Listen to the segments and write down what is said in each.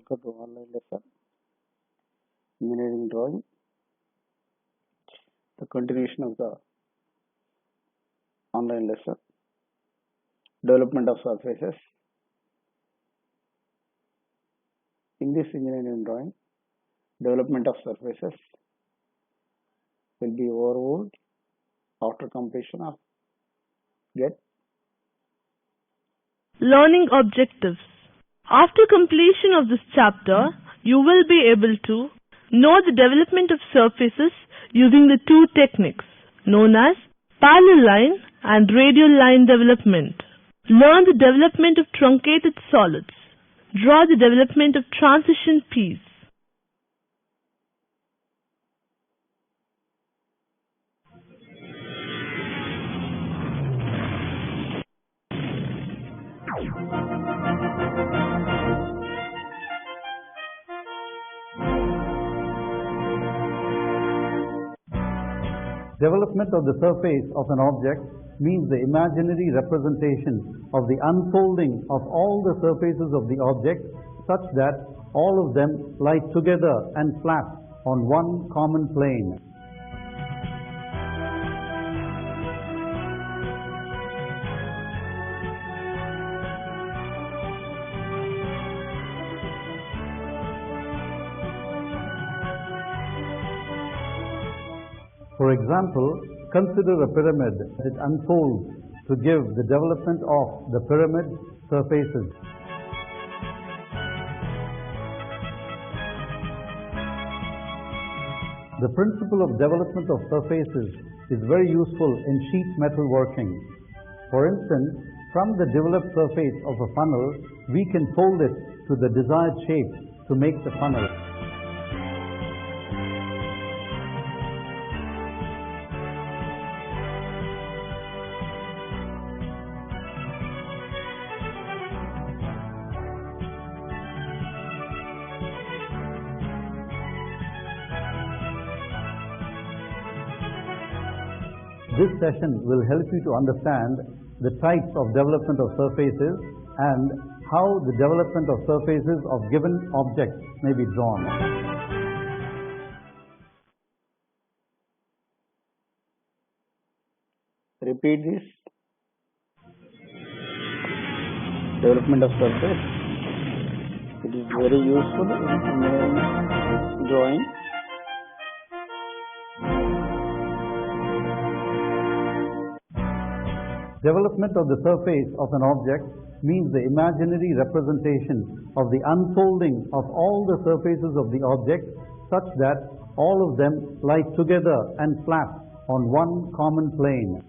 welcome to online lesson engineering drawing, the continuation of the online lesson development of surfaces. In this engineering drawing, development of surfaces will be overruled after completion of get learning objectives. After completion of this chapter, you will be able to know the development of surfaces using the two techniques known as parallel line and radial line development. Learn the development of truncated solids. Draw the development of transition piece. Development of the surface of an object means the imaginary representation of the unfolding of all the surfaces of the object such that all of them lie together and flat on one common plane. For example, consider a pyramid that unfolds to give the development of the pyramid surfaces. The principle of development of surfaces is very useful in sheet metal working. For instance, from the developed surface of a funnel, we can fold it to the desired shape to make the funnel. This session will help you to understand the types of development of surfaces and how the development of surfaces of given objects may be drawn. Repeat this. Development of surface. It is very useful in engineering drawing. Development of the surface of an object means the imaginary representation of the unfolding of all the surfaces of the object such that all of them lie together and flat on one common plane.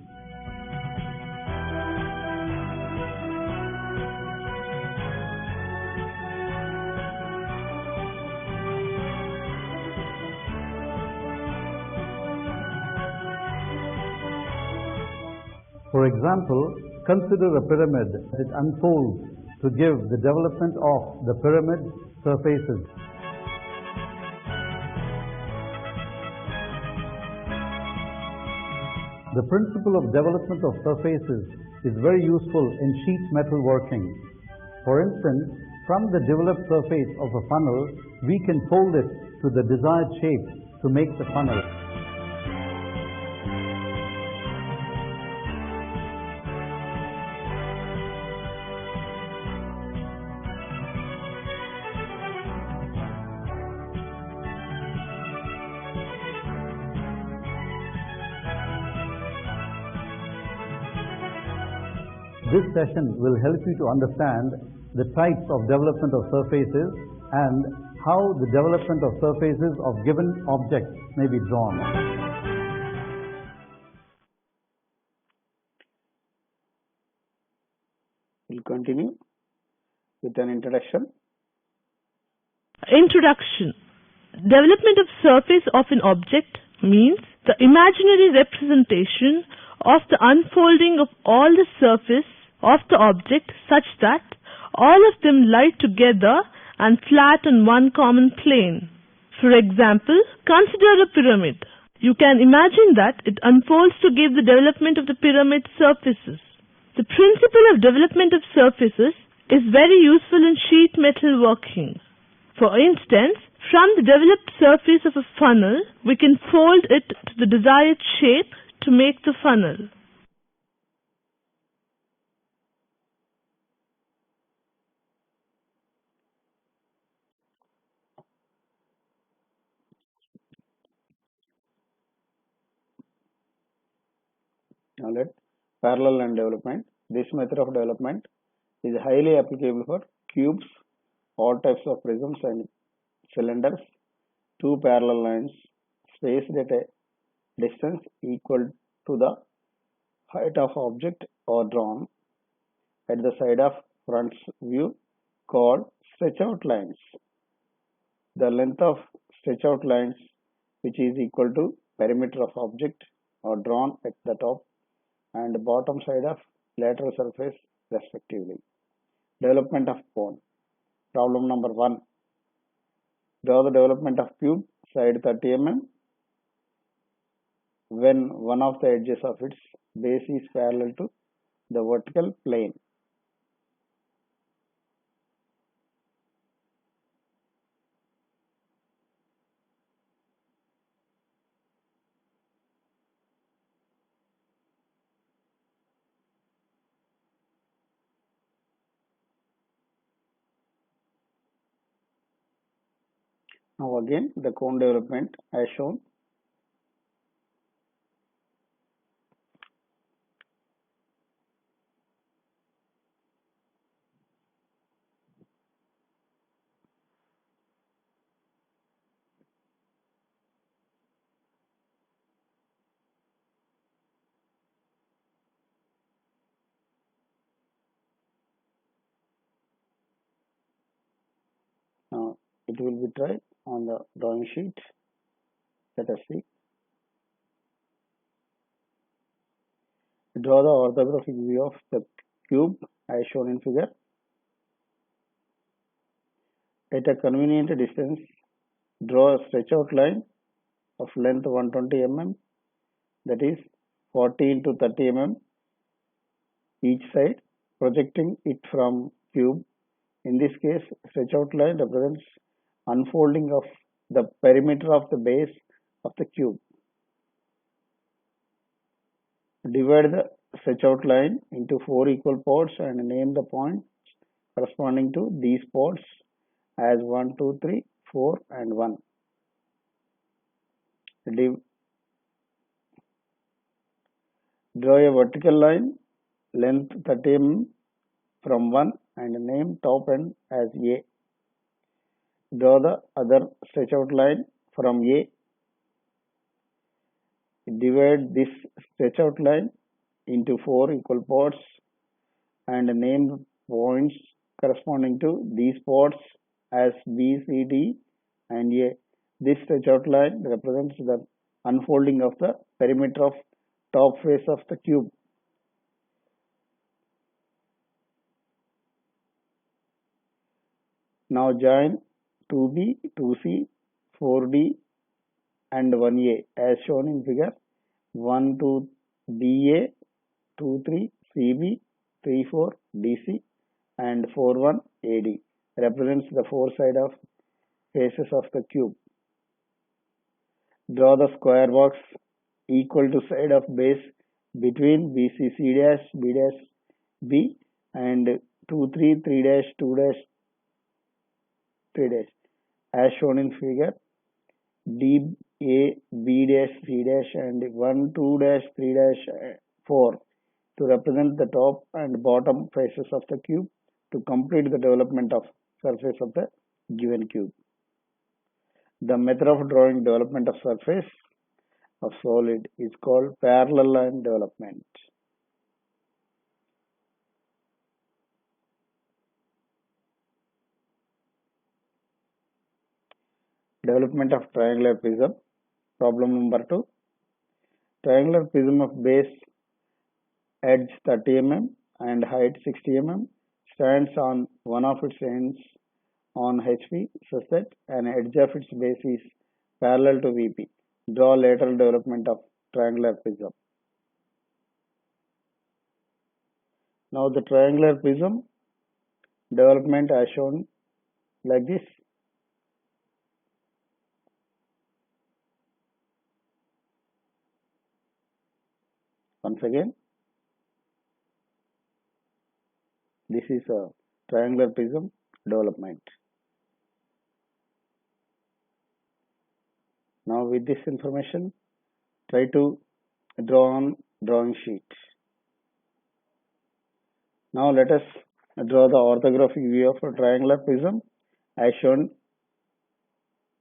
For example, consider a pyramid that unfolds to give the development of the pyramid surfaces. The principle of development of surfaces is very useful in sheet metal working. For instance, from the developed surface of a funnel, we can fold it to the desired shape to make the funnel. This session will help you to understand the types of development of surfaces and how the development of surfaces of given objects may be drawn. We'll continue with an introduction. Introduction. Development of surface of an object means the imaginary representation of the unfolding of all the surface of the object such that all of them lie together and flat on one common plane. For example, consider a pyramid. You can imagine that it unfolds to give the development of the pyramid surfaces. The principle of development of surfaces is very useful in sheet metal working. For instance, from the developed surface of a funnel, we can fold it to the desired shape to make the funnel. Now let parallel line development. This method of development is highly applicable for cubes, all types of prisms and cylinders. Two parallel lines spaced at a distance equal to the height of object are drawn at the side of front view called stretch out lines. The length of stretch out lines, which is equal to perimeter of object, are drawn at the top and bottom side of lateral surface respectively. Development of cone. Problem number 1. Draw the development of cube side 30 mm when one of the edges of its base is parallel to the vertical plane. Now again the cone development as shown. Now it will be tried on the drawing sheet. Let us see. Draw the orthographic view of the cube as shown in figure. At a convenient distance, draw a stretch out line of length 120 mm, that is 40 into 30 mm each side, projecting it from cube. In this case, stretch out line represents unfolding of the perimeter of the base of the cube. Divide the stretch out line into 4 equal parts and name the points corresponding to these parts as 1, 2, 3, 4 and 1. Draw a vertical line length 30 mm from 1 and name top end as A. Draw the other stretch out line from A. Divide this stretch out line into 4 equal parts and name points corresponding to these parts as B, C, D and A. This stretch out line represents the unfolding of the perimeter of top face of the cube. Now join 2B, 2C, 4D and 1A as shown in figure. 1, 2, BA, 2, 3, CB, 3, 4, DC and 4, 1, AD represents the four side of faces of the cube. Draw the square box equal to side of base between BC, C dash, B dash, B and 2, 3, 3 dash, 2 dash, 3 dash as shown in figure. D, A, B dash, C dash and 1, 2 dash, 3 dash, 4 to represent the top and bottom faces of the cube to complete the development of surface of the given cube. The method of drawing development of surface of solid is called parallel line development. Development of triangular prism. Problem number 2. Triangular prism of base edge 30 mm and height 60 mm stands on one of its ends on HP such that an edge of its base is parallel to VP. Draw lateral development of triangular prism. Now the triangular prism development as shown like this. once again. This is a triangular prism development. Now with this information, try to draw on drawing sheet. Now let us draw the orthographic view of a triangular prism as shown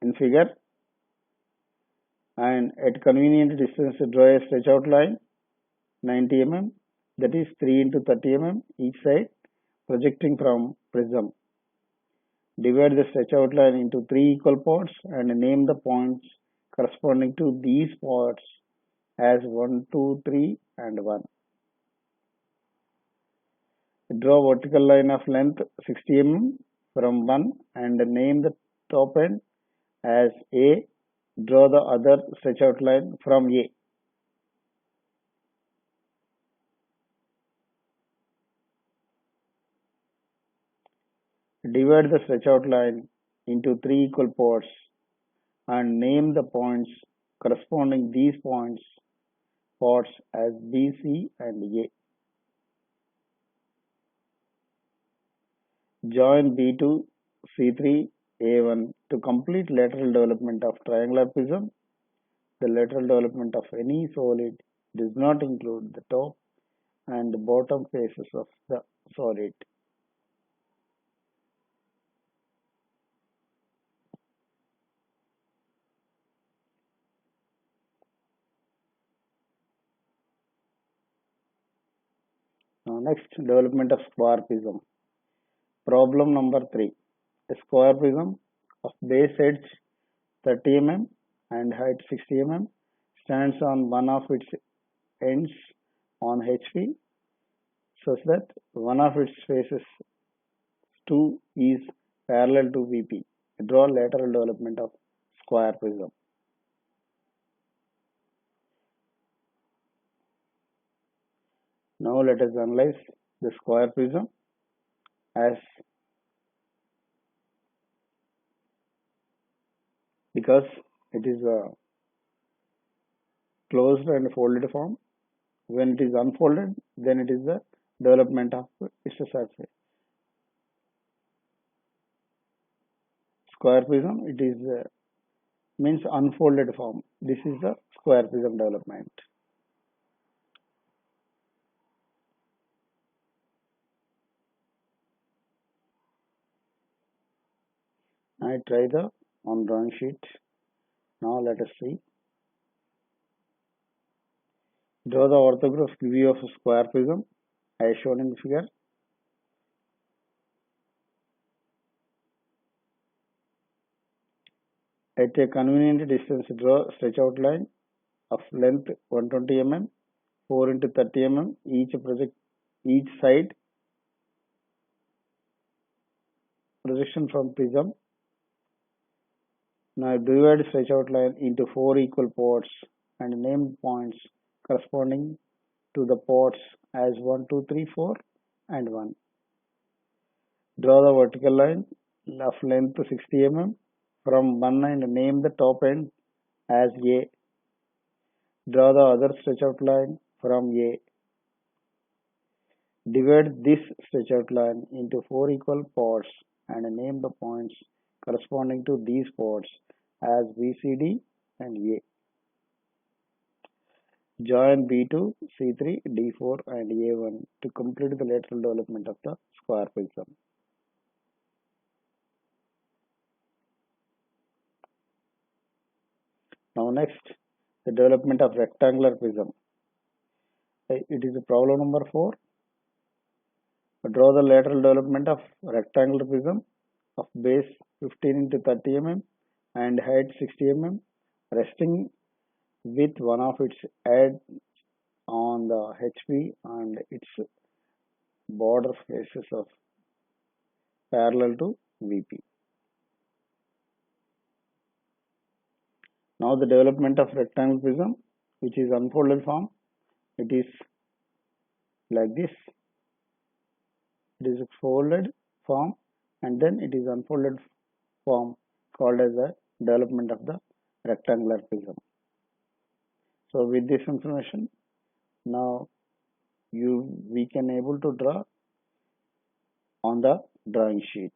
in figure, and at convenient distance draw a stretch out line 90 mm, that is 3 into 30 mm each side, projecting from prism. Divide the stretch out line into 3 equal parts and name the points corresponding to these parts as 1, 2, 3 and 1. Draw vertical line of length 60 mm from 1 and name the top end as A. Draw the other stretch out line from A. Divide the stretch out line into 3 equal parts and name the points corresponding these parts as B, C and A. Join B to C3 A1 to complete lateral development of triangular prism. The lateral development of any solid does not include the top and the bottom faces of the solid. Now next, development of square prism. Problem number 3. A square prism of base edge 30 mm and height 60 mm stands on one of its ends on HP such that one of its faces 2 is parallel to VP. Draw lateral development of square prism. Now let us analyze the square prism as because it is a closed and folded form. When it is unfolded, then it is the development of its surface. Square prism, it is means unfolded form. This is the square prism development. I try the on drawing sheet. Now let us see. Draw the orthographic view of a square prism as shown in the figure. At a convenient distance, draw stretch out line of length 120 mm, 4 into 30 mm each side, projection from prism. Now divide stretch out line into 4 equal parts and name points corresponding to the parts as 1, 2, 3, 4 and 1. Draw the vertical line of length 60 mm from 1 and name the top end as A. Draw the other stretch out line from A. Divide this stretch out line into 4 equal parts and name the points corresponding to these parts as B, C, D and A. Join B2, C3, D4 and A1 to complete the lateral development of the square prism. Now next, the development of rectangular prism. It is a problem number 4. Draw the lateral development of rectangular prism of base 15 into 30 mm and height 60 mm, resting with one of its edge on the HP and its border faces of parallel to VP. Now the development of rectangle prism, which is unfolded form. It is like this. It is a folded form and then it is unfolded form called as the development of the rectangular prism. So with this information, Now we can able to draw on the drawing sheet.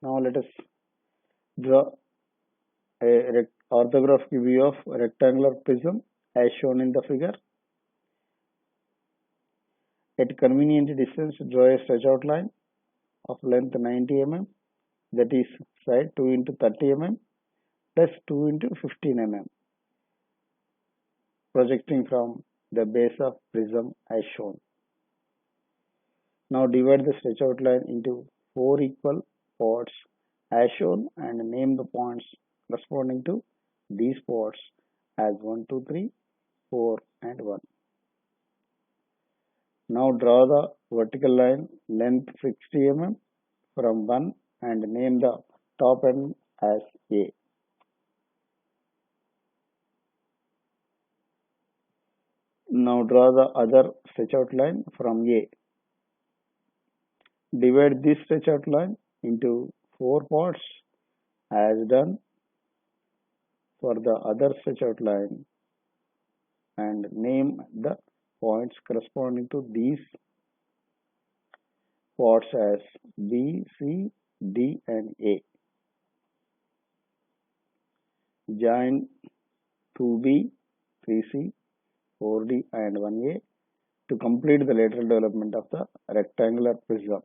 Now let us draw a orthographic view of rectangular prism as shown in the figure. At convenient distance, draw a stretch out line of length 90 mm, that is side 2 into 30 mm plus 2 into 15 mm, projecting from the base of prism as shown. Now divide the stretch out line into 4 equal parts as shown and name the points corresponding to these parts as 1, 2, 3, 4 and 1. Now draw the vertical line length 60 mm from 1 and name the top end as A. Now draw the other stretch out line from A. Divide this stretch out line into 4 parts as done for the other stretch out line and name the points corresponding to these parts as B, C, D and A. Join 2B, 3C, 4D and 1A to complete the lateral development of the rectangular prism.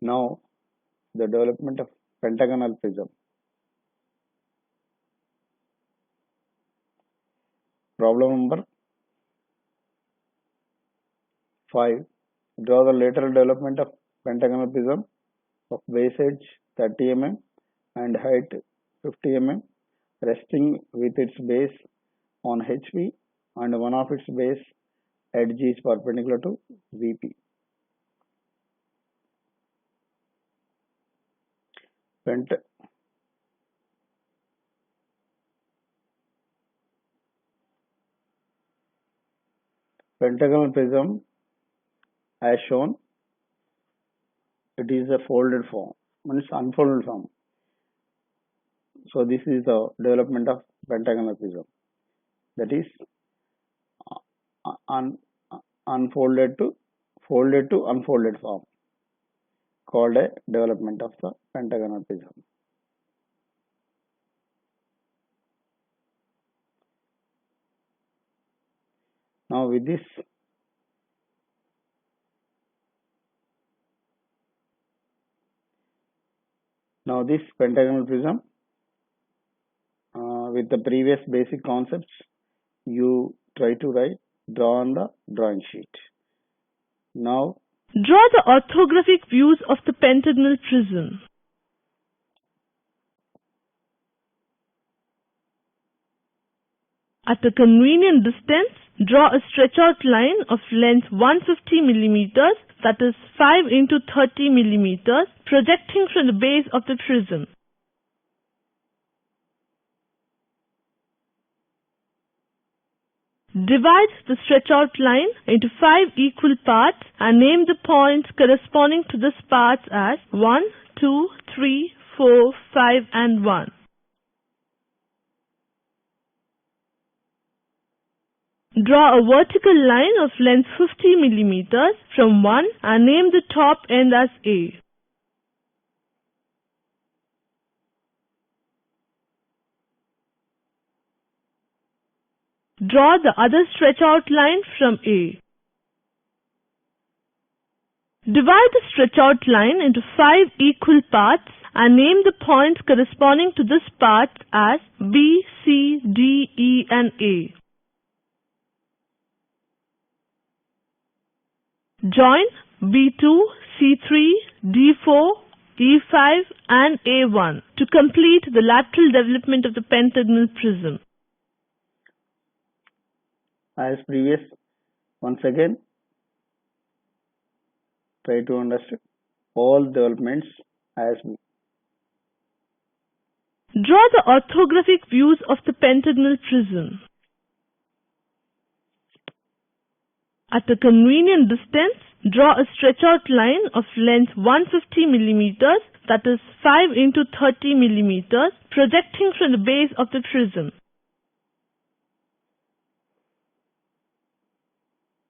Now the development of pentagonal prism. Problem number 5. Draw the lateral development of pentagonal prism of base edge 30 mm and height 50 mm, resting with its base on HP and one of its base edge is perpendicular to VP. Pentagonal prism as shown, it is a folded form, means unfolded form. So this is the development of pentagonal prism, that is unfolded to folded to unfolded form, called a development of the pentagonal prism. Now with this, this pentagonal prism with the previous basic concepts you try to draw on the drawing sheet. Now draw the orthographic views of the pentagonal prism. At a convenient distance, draw a stretch out line of length 150 mm, that is 5 into 30 mm, projecting from the base of the prism. Divide the stretch out line into 5 equal parts and name the points corresponding to these parts as 1, 2, 3, 4, 5 and 1. Draw a vertical line of length 50 mm from 1 and name the top end as A. Draw the other stretch out line from A. Divide the stretch out line into 5 equal parts and name the points corresponding to these parts as B, C, D, E and A. Join B2, C3, D4, E5 and A1 to complete the lateral development of the pentagonal prism. as previous, once again try to understand all developments as Draw the orthographic views of the pentagonal prism. At a convenient distance, draw a stretch-out line of length 150 millimeters, that is 5 into 30 millimeters, projecting from the base of the prism.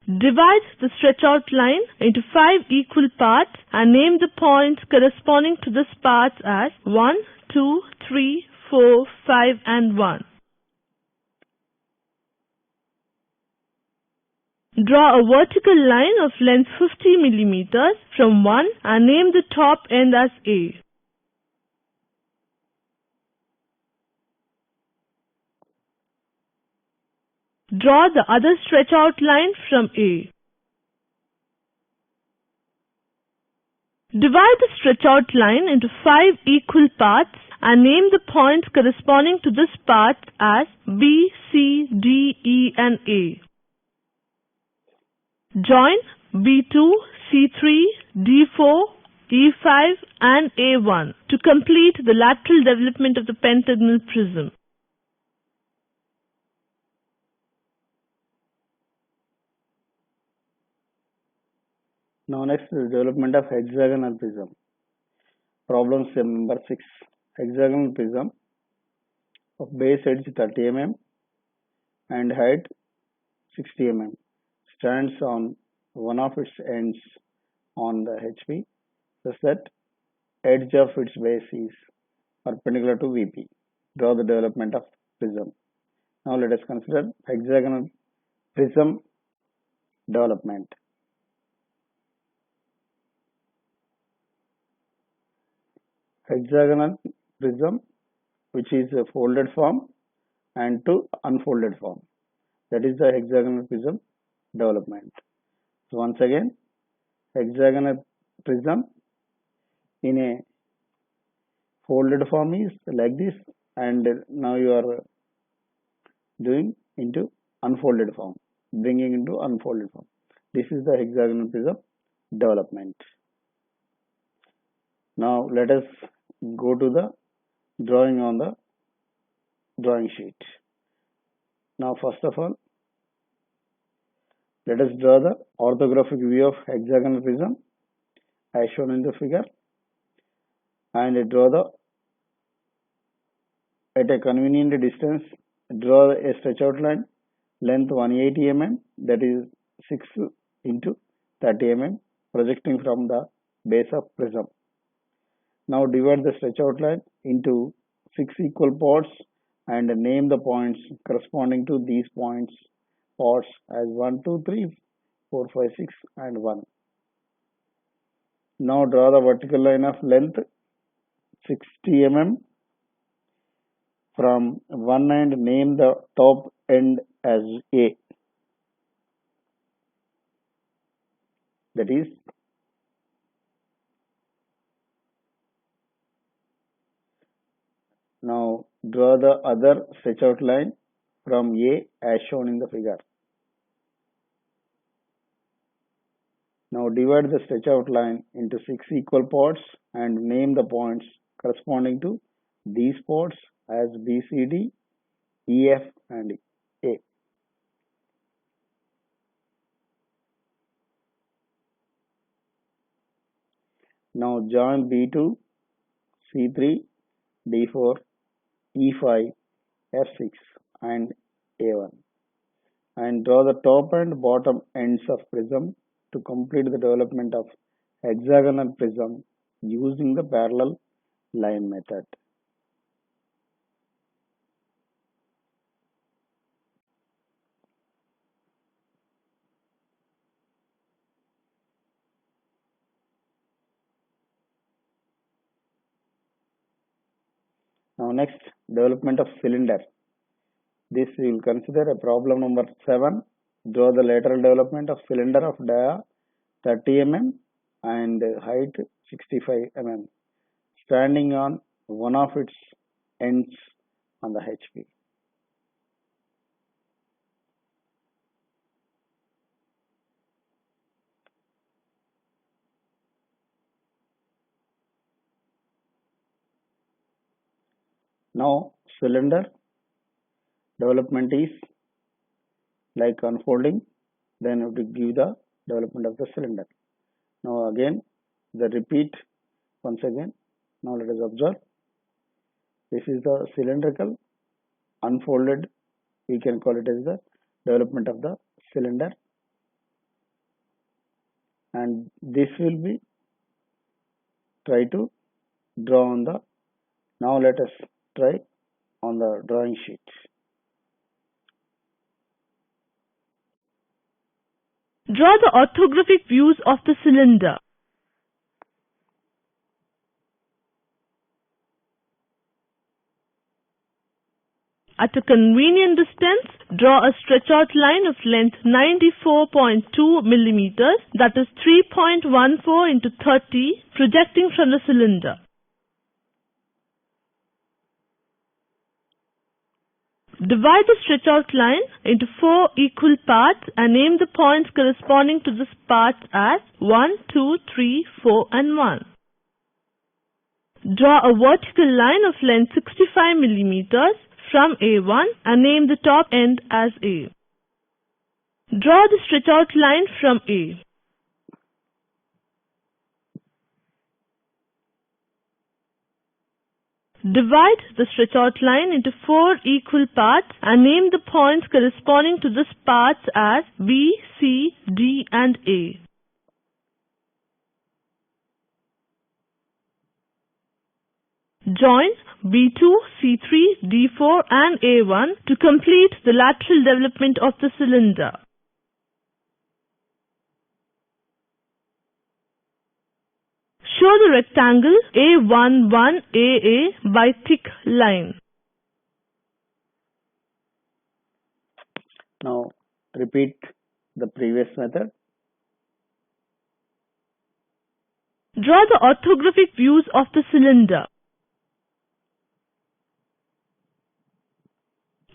Divide the stretch-out line into 5 equal parts and name the points corresponding to these parts as 1, 2, 3, 4, 5 and 1. Draw a vertical line of length 50 millimeters from 1 and name the top end as A. Draw the other stretch-out line from A. Divide the stretch-out line into 5 equal parts and name the points corresponding to this part as B, C, D, E and A. Join B2, C3, D4, E5 and A1 to complete the lateral development of the pentagonal prism. Now next is development of hexagonal prism. Problem number 6. Hexagonal prism of base edge 30 mm and height 60 mm stands on one of its ends on the HP such that edge of its base is perpendicular to VP. Draw the development of prism. Now let us consider hexagonal prism development. Hexagonal prism, which is a folded form and to unfolded form. That is the hexagonal prism development. So once again, hexagonal prism in a folded form is like this, and now you are doing into unfolded form, bringing into unfolded form. This is the hexagonal prism development. Now let us go to the drawing on the drawing sheet. Now first of all, let us draw the orthographic view of hexagonal prism as shown in the figure, and draw the at a convenient distance, draw a stretch out line length 180 mm, that is 6 into 30 mm, projecting from the base of prism. Now divide the stretch out line into 6 equal parts and name the points corresponding to these points parts as 1, 2, 3, 4, 5, 6 and 1. Now draw the vertical line of length 60 mm from one end, name the top end as A. That is now draw the other stretch out line from A as shown in the figure. Now divide the stretch out line into 6 equal parts and name the points corresponding to these parts as B, C, D, E, F and A. Now join B2, C3, D4, E5, F6 and A1 and draw the top and bottom ends of prism to complete the development of hexagonal prism using the parallel line method. Now next, development of cylinder. This we will consider a problem number 7. Draw the lateral development of cylinder of dia 30 mm and height 65 mm, standing on one of its ends on the HP. Now cylinder development is like unfolding, then you have to give the development of the cylinder. Now again the repeat once again. Now let us observe. This is the cylindrical unfolded, we can call it as the development of the cylinder, and this will be try to draw on the, now let us try on the drawing sheet. Draw the orthographic views of the cylinder. At a convenient distance, draw a stretch-out line of length 94.2 millimeters, that is 3.14 into 30, projecting from the cylinder. Divide the stretch-out line into 4 equal parts and name the points corresponding to this part as 1, 2, 3, 4 and 1. Draw a vertical line of length 65 millimeters from A1 and name the top end as A. Draw the stretch-out line from A. Divide the stretch-out line into 4 equal parts and name the points corresponding to this parts as B, C, D and A. Join B2, C3, D4 and A1 to complete the lateral development of the cylinder. Show the rectangle A11AA by thick line. Now repeat the previous method. Draw the orthographic views of the cylinder.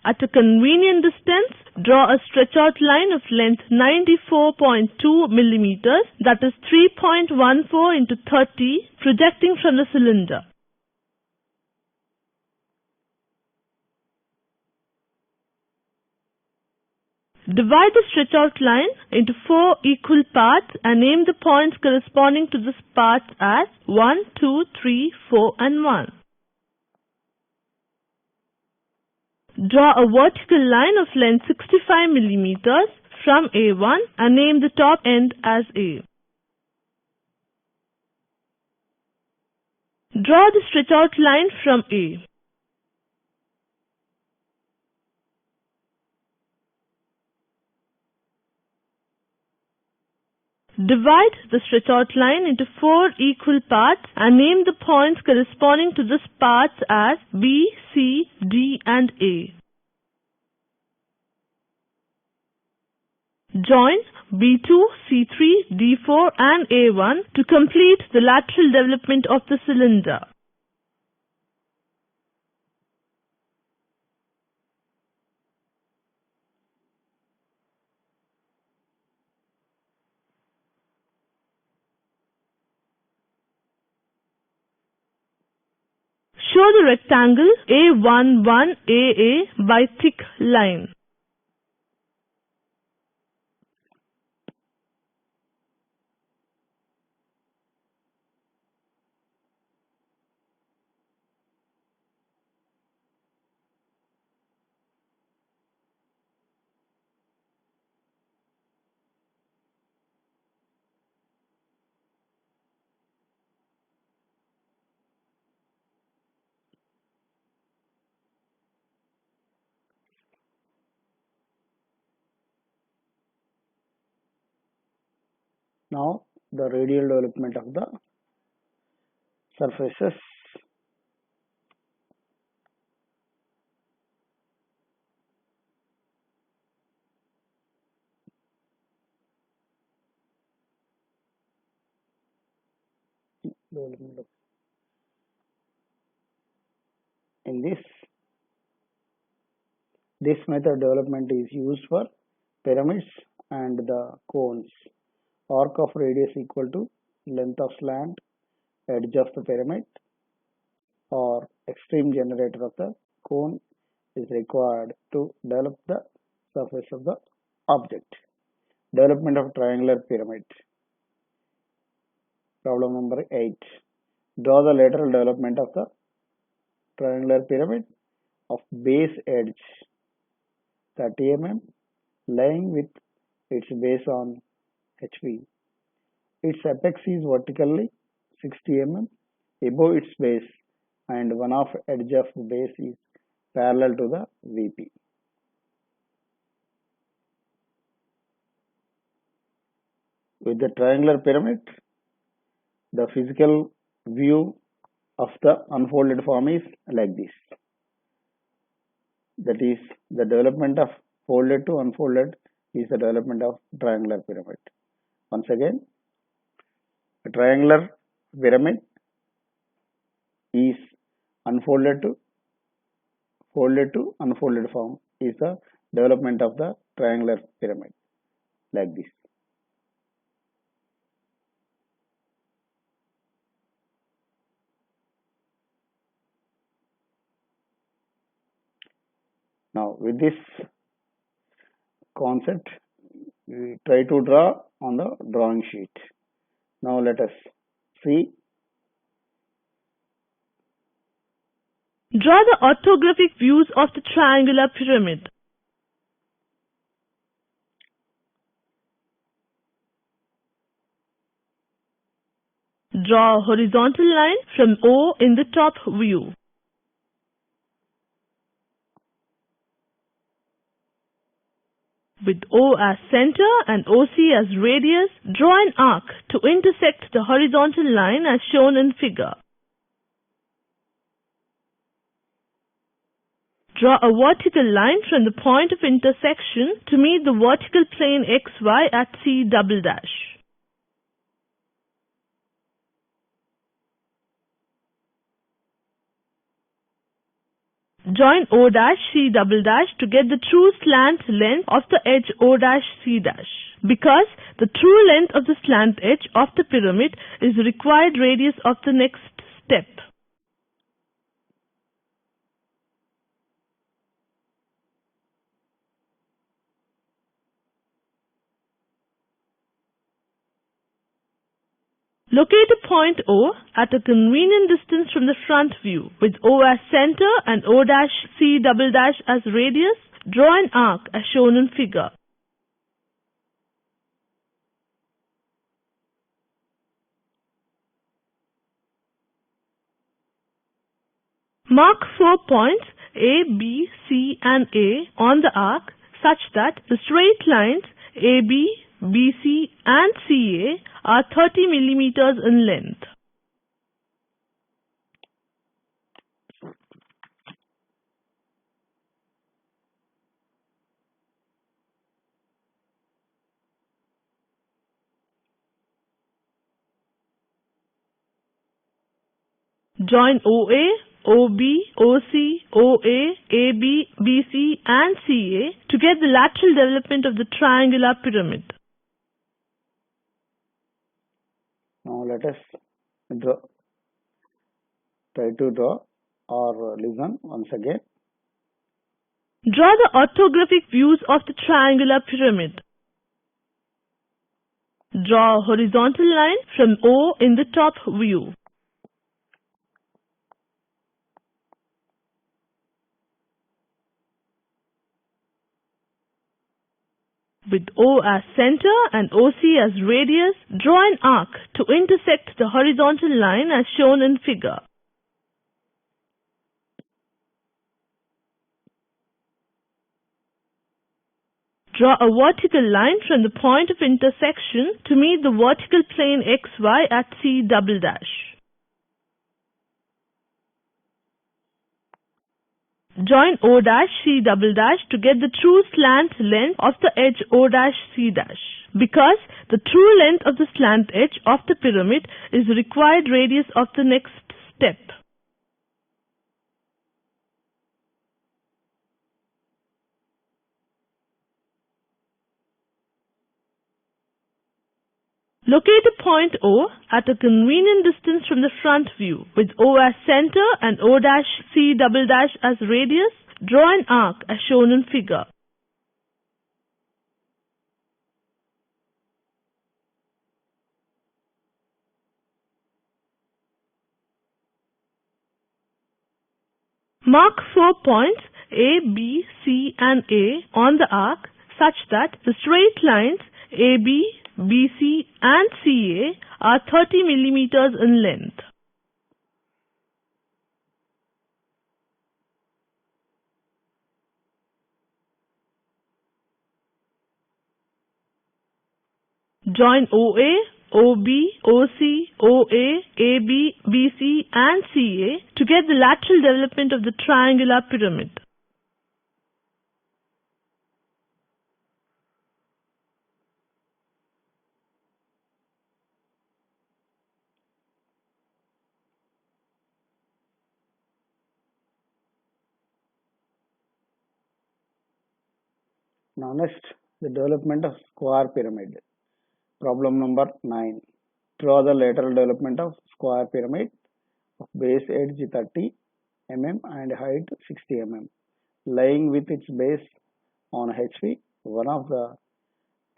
At a convenient distance, draw a stretch-out line of length 94.2 millimeters, that is 3.14 into 30, projecting from the cylinder. Divide the stretch-out line into 4 equal parts and name the points corresponding to this part as 1, 2, 3, 4 and 1. Draw a vertical line of length 65 millimeters from A1 and name the top end as A. Draw the stretch-out line from A. Divide the stretch-out line into 4 equal parts and name the points corresponding to this parts as B, C, D and A. Join B2, C3, D4 and A1 to complete the lateral development of the cylinder. Show the rectangle A11AA by thick line. Now the radial development of the surfaces. In this method development is used for pyramids and the cones. Arc of radius equal to length of slant, edge of the pyramid, or extreme generator of the cone is required to develop the surface of the object. Development of triangular pyramid. Problem number 8. Draw the lateral development of the triangular pyramid of base edge 30 mm lying with its base on HV. Its apex is vertically 60 mm above its base and one of edge of base is parallel to the VP. With the triangular pyramid, the physical view of the unfolded form is like this. That is, the development of folded to unfolded is the development of triangular pyramid. Once again, a triangular pyramid is unfolded to folded to unfolded form is the development of the triangular pyramid like this. Now with this concept, we try to draw on the drawing sheet. Now let us see. Draw the orthographic views of the triangular pyramid. Draw a horizontal line from O in the top view. With O as center and OC as radius, draw an arc to intersect the horizontal line as shown in figure. Draw a vertical line from the point of intersection to meet the vertical plane XY at C double dash. Join O dash C double dash to get the true slant length of the edge O dash C dash. Because the true length of the slant edge of the pyramid is the required radius of the next step. Locate a point O at a convenient distance from the front view. With O as center and O dash C double dash as radius, draw an arc as shown in figure. Mark 4 points A, B, C and A on the arc such that the straight lines AB, BC and CA are 30 millimeters in length. Join OA, OB, OC, OA, AB, BC and CA to get the lateral development of the triangular pyramid. Now let us try to draw or listen once again. Draw the orthographic views of the triangular pyramid. Draw a horizontal line from O in the top view. With O as center and OC as radius, draw an arc to intersect the horizontal line as shown in figure. Draw a vertical line from the point of intersection to meet the vertical plane XY at C double dash. Join O dash C double dash to get the true slant length of the edge O dash C dash. Because the true length of the slant edge of the pyramid is the required radius of the next step. Locate a point O at a convenient distance from the front view. With O as center and O dash C double dash as radius, draw an arc as shown in figure. Mark 4 points A, B, C and A on the arc such that the straight lines AB, BC and CA are 30 millimeters in length. Join OA, OB, OC, OA, AB, BC and CA to get the lateral development of the triangular pyramid. Now next, the development of square pyramid. Problem number 9. Draw the lateral development of square pyramid of base edge 30 mm and height 60 mm. Lying with its base on HV, one of the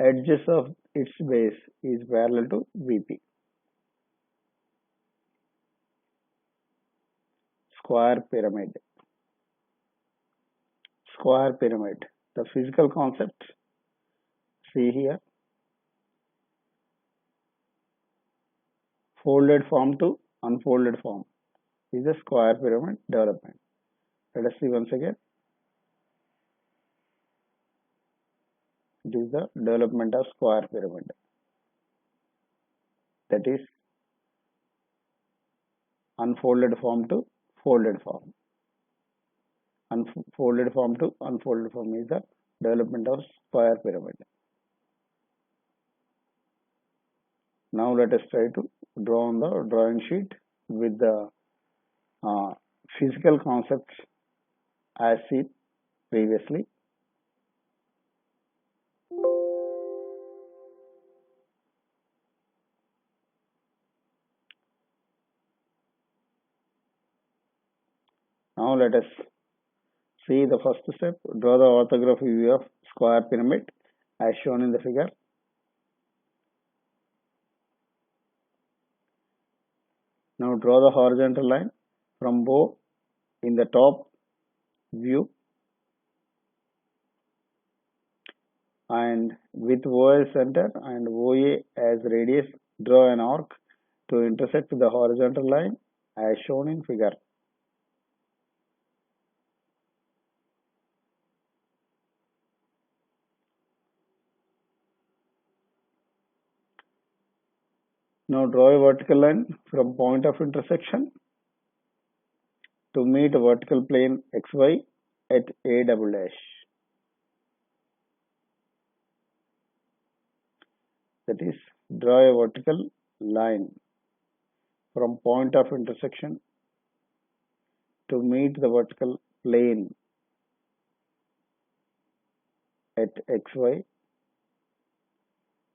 edges of its base is parallel to VP. Square pyramid. Square pyramid. The physical concept, see here. Folded form to unfolded form is a square pyramid development. Let us see once again. It is the development of square pyramid. That is unfolded form to folded form. Unfolded form to unfolded form is the development of square pyramid. Now let us try to draw on the drawing sheet with the physical concepts as seen previously. Now let us see the first step. Draw the orthographic view of square pyramid as shown in the figure. Now draw the horizontal line from O in the top view, and with O as center and OA as radius, draw an arc to intersect the horizontal line as shown in figure. Now draw a vertical line from point of intersection to meet a vertical plane XY at A double dash. That is, draw a vertical line from point of intersection to meet the vertical plane at XY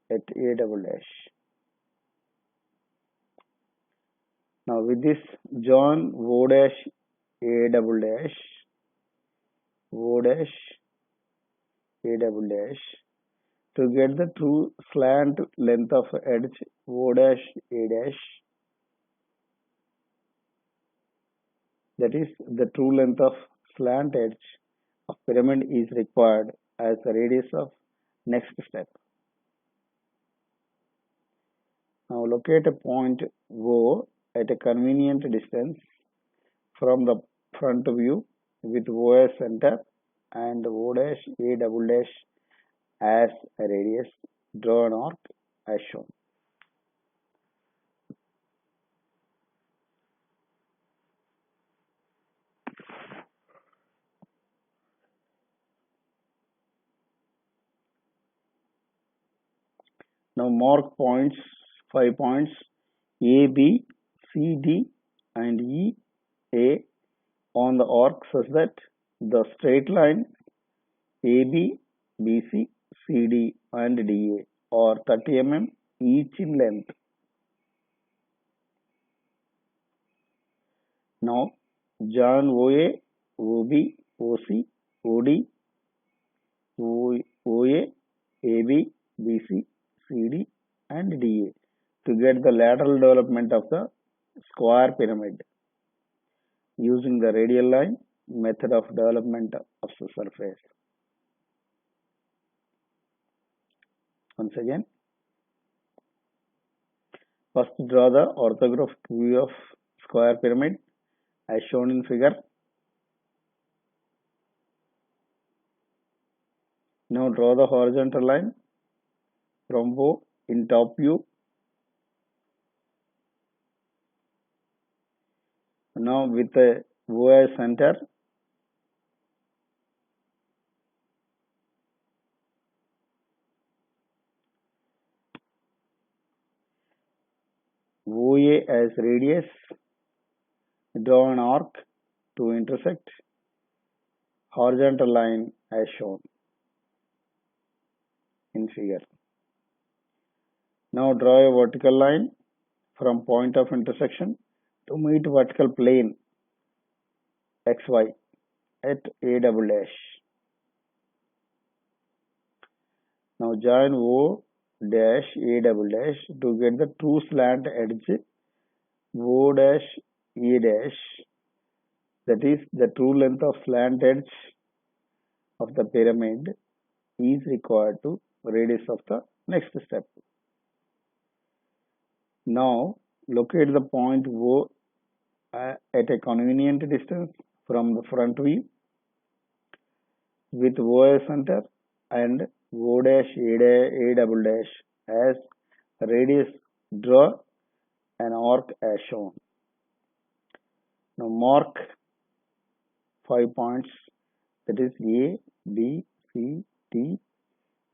at A double dash. Now with this, join O dash A double dash, O dash A double dash to get the true slant length of edge O dash A dash. That is, the true length of slant edge of pyramid is required as the radius of next step. Now locate a point O at a convenient distance from the front view with O as center and O dash A double dash as a radius. Draw an arc as shown. Now mark points, 5 points A, B, C, D and E, A on the arc such that the straight line AB, BC, CD and DA are 30 mm each in length. Now join OA, OB, OC, OD, OA, AB, BC, CD and DA to get the lateral development of the square pyramid using the radial line method of development of the surface. Once again, first draw the orthographic view of square pyramid as shown in figure. Now draw the horizontal line from O in top view. Now with the O as center, OA as radius, draw an arc to intersect horizontal line as shown in figure. Now draw a vertical line from point of intersection to meet vertical plane XY at A double dash. Now join O dash A double dash to get the true slant edge O dash A dash, that is the true length of slant edge of the pyramid is required to radius of the next step. Now locate the point O at a convenient distance from the front view with O as center and O dash A double dash as radius. Draw an arc as shown. Now mark 5 points, that is A, B, C, D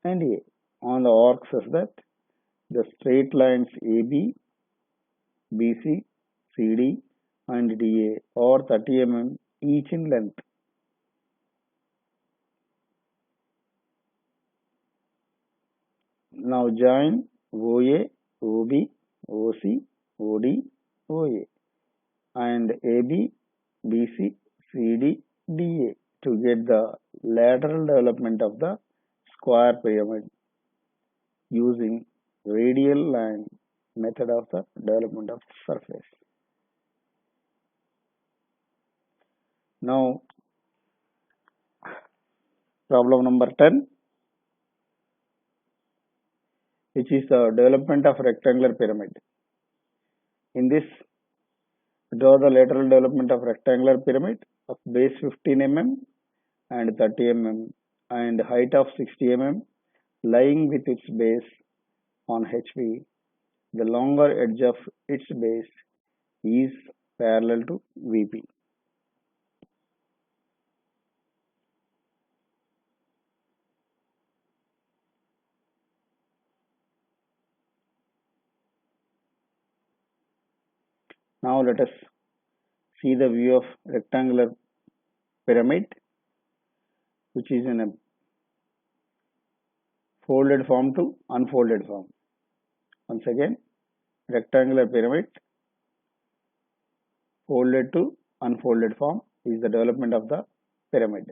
and A on the arc such that the straight lines AB, BC, CD and DA are 30 mm each in length. Now join OA, OB, OC, OD, OA and AB, BC, CD, DA to get the lateral development of the square pyramid using radial line method of the development of the surface. Now problem number 10, which is the development of rectangular pyramid. In this, draw the lateral development of rectangular pyramid of base 15 mm and 30 mm and height of 60 mm lying with its base on HV. The longer edge of its base is parallel to VP. Now let us see the view of rectangular pyramid, which is in a folded form to unfolded form. Once again, rectangular pyramid folded to unfolded form is the development of the pyramid.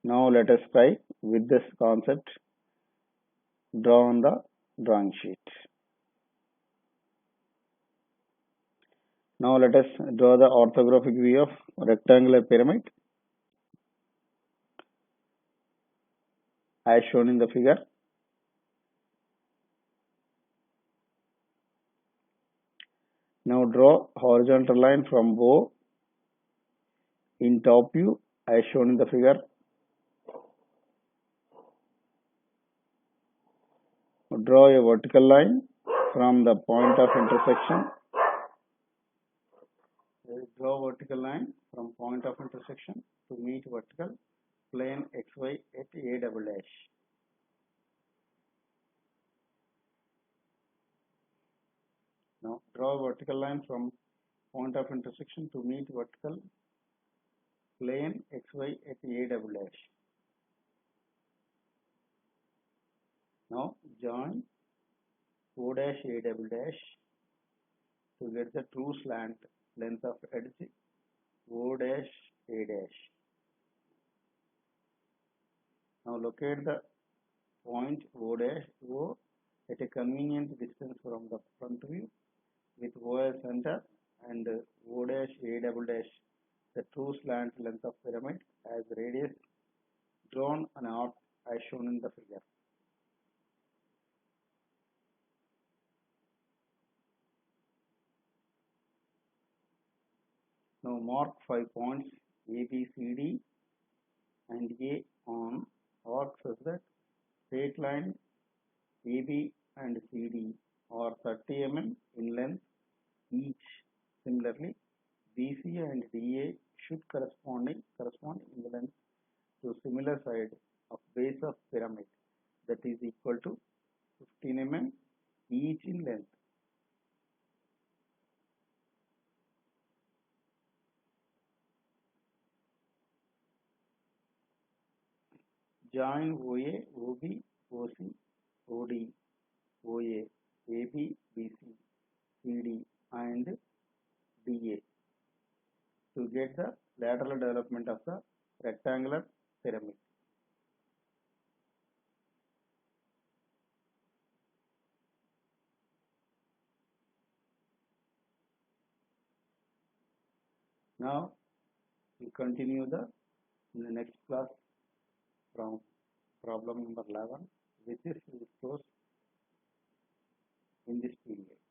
Now let us try with this concept draw on the drawing sheet. Now let us draw the orthographic view of rectangular pyramid as shown in the figure. Now draw horizontal line from O in top view as shown in the figure. Draw a vertical line from the point of intersection. Draw vertical line from point of intersection to meet vertical plane XY at A double dash. Now draw a vertical line from point of intersection to meet vertical plane xy at A double dash. Now join O dash A double dash to get the true slant length of edge O dash A dash. Now locate the point O dash O at a convenient distance from the front view with O as center and O dash A double dash the true slant length of pyramid as radius drawn on arc as shown in the figure. Now mark 5 points A, B, C, D and A on arc such that straight line AB and CD are 30 mm in length each. Similarly, BC and DA should correspond in the length to similar side of base of pyramid, that is equal to 15 mm each in length. Join OA, OB, OC, OD, OA, AB, BC, CD and DA to get the lateral development of the rectangular pyramid. Now we continue in the next class from problem number 11, which is close in this period.